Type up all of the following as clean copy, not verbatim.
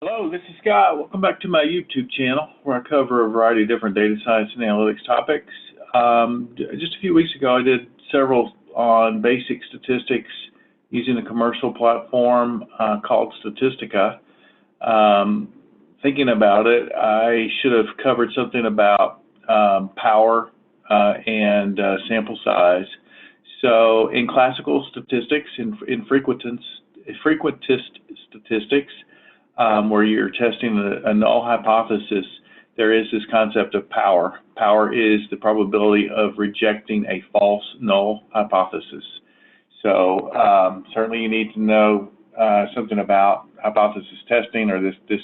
Hello, this is Scott. Welcome back to my YouTube channel where I cover a variety of different data science and analytics topics. Just a few weeks ago, I did several on basic statistics using a commercial platform called Statistica. Thinking about it, I should have covered something about power and sample size. So in classical statistics, in frequentist statistics, where you're testing a null hypothesis, there is this concept of power. Power is the probability of rejecting a false null hypothesis. So certainly you need to know something about hypothesis testing, or this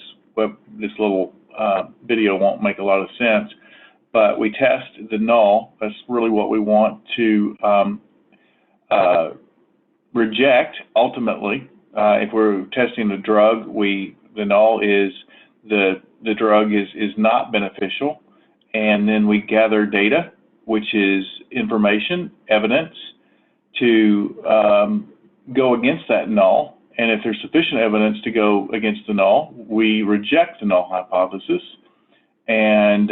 little video won't make a lot of sense. But we test the null. That's really what we want to reject ultimately. If we're testing a drug, the null is the drug is not beneficial, and then we gather data, which is information, evidence, to go against that null. And if there's sufficient evidence to go against the null, we reject the null hypothesis and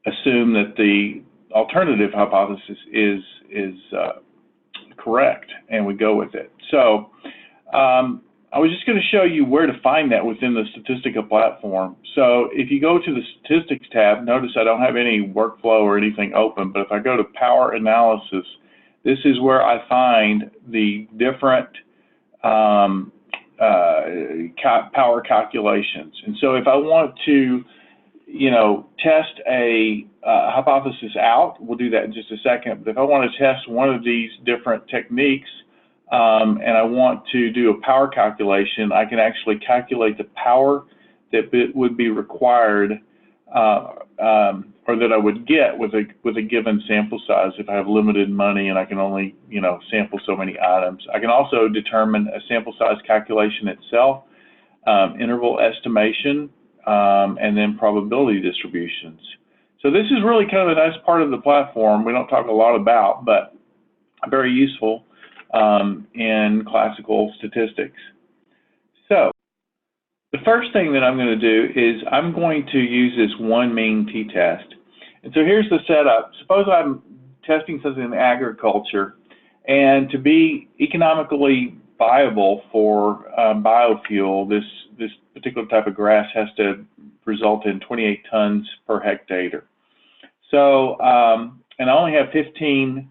assume that the alternative hypothesis is correct, and we go with it. So I was just going to show you where to find that within the Statistica platform. So if you go to the Statistics tab, notice I don't have any workflow or anything open, but if I go to Power Analysis, this is where I find the different power calculations. And so if I want to, test a hypothesis out, we'll do that in just a second, but if I want to test one of these different techniques, and I want to do a power calculation, I can actually calculate the power that would be required, or that I would get with a given sample size if I have limited money and I can only sample so many items. I can also determine a sample size calculation itself, interval estimation, and then probability distributions. So this is really kind of a nice part of the platform we don't talk a lot about, but very useful in classical statistics. So the first thing that I'm going to do is I'm going to use this one mean t-test. And so here's the setup. Suppose I'm testing something in agriculture, and to be economically viable for biofuel, this particular type of grass has to result in 28 tons per hectare. So, and I only have 15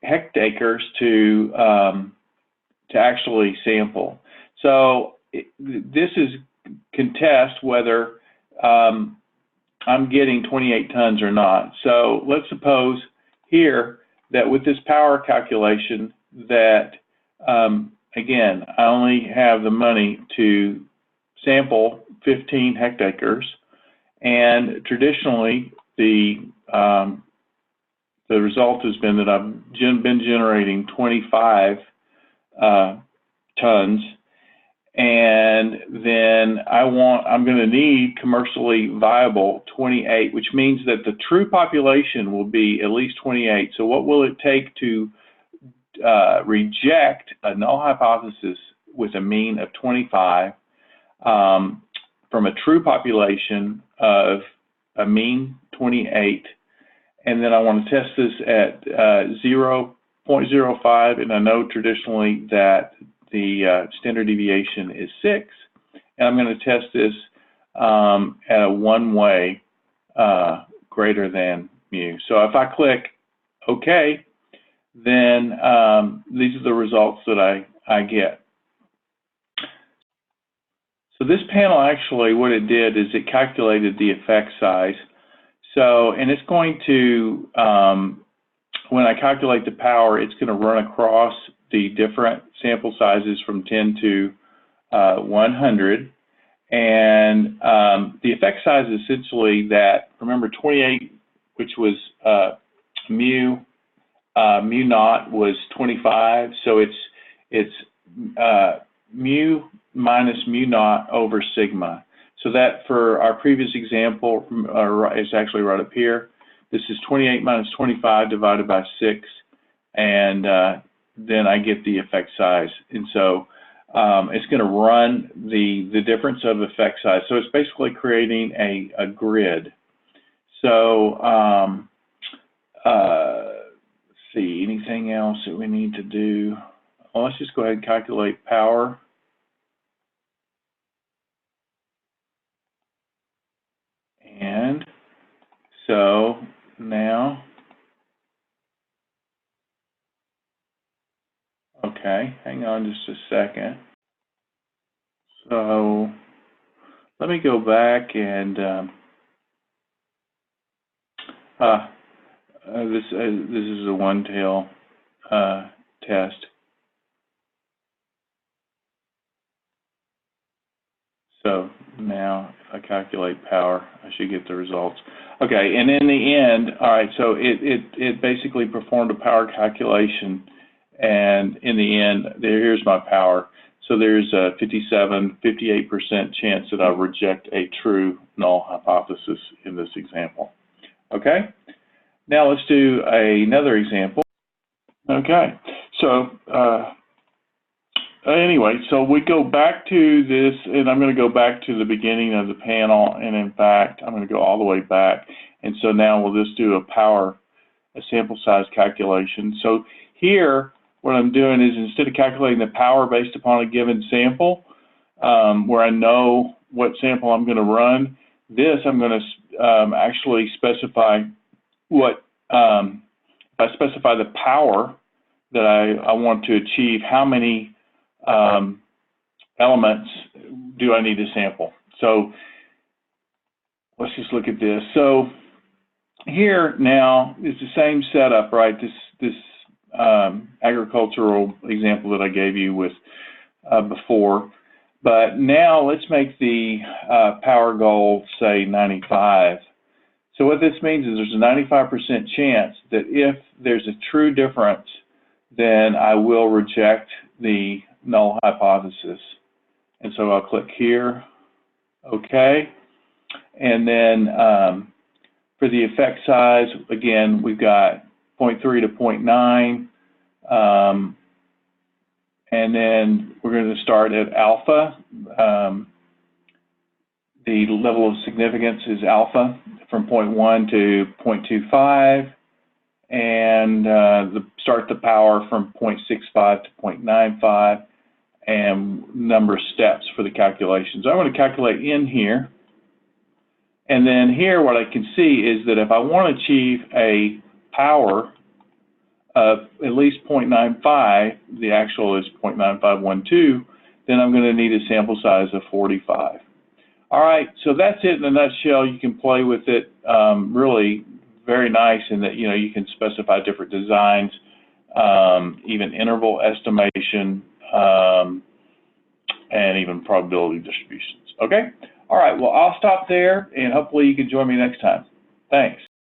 hectares to actually sample. So this can test whether I'm getting 28 tons or not. So let's suppose here that with this power calculation that, again, I only have the money to sample 15 hectares, and traditionally the result has been that I've been generating 25 tons, and then I'm going to need commercially viable 28, which means that the true population will be at least 28. So what will it take to reject a null hypothesis with a mean of 25 from a true population of a mean 28? And then I want to test this at 0.05, and I know traditionally that the standard deviation is 6, and I'm going to test this at a one-way greater than mu. So if I click OK, then these are the results that I get. So this panel actually, what it did is it calculated the effect size. So, and it's going to, when I calculate the power, it's going to run across the different sample sizes from 10 to 100. And the effect size is essentially that, remember 28, which was mu naught was 25. So it's mu minus mu naught over sigma. So that for our previous example is actually right up here. This is 28 minus 25 divided by 6, and then I get the effect size. And so it's going to run the difference of effect size. So it's basically creating a grid. So let's see, anything else that we need to do? Well, let's just go ahead and calculate power. And so now, okay, hang on just a second. So let me go back and this is a one-tail test. So now if I calculate power, I should get the results. Okay, and in the end, all right, so it basically performed a power calculation, and in the end, here's my power. So there's a 58% chance that I'll reject a true null hypothesis in this example. Okay, now let's do another example. Okay, so anyway, so we go back to this, and I'm going to go back to the beginning of the panel, and in fact, I'm going to go all the way back. And so now we'll just do a sample size calculation. So here, what I'm doing is instead of calculating the power based upon a given sample, where I know what sample I'm going to run, this I'm going to actually specify what, if I specify the power that I want to achieve, how many elements do I need to sample? So let's just look at this. So here now is the same setup, right? This agricultural example that I gave you with before, but now let's make the power goal say 95. So what this means is there's a 95% chance that if there's a true difference, then I will reject the null hypothesis. And so I'll click here, okay. And then for the effect size, again, we've got 0.3 to 0.9. And then we're going to start at alpha. The level of significance is alpha from 0.1 to 0.25. And start the power from 0.65 to 0.95, and number of steps for the calculations. I want to calculate in here, and then here what I can see is that if I want to achieve a power of at least 0.95, the actual is 0.9512, then I'm going to need a sample size of 45. All right, so that's it in a nutshell. You can play with it really very nice in that, you know, you can specify different designs, even interval estimation, and even probability distributions. Okay? All right, well, I'll stop there, and hopefully you can join me next time. Thanks.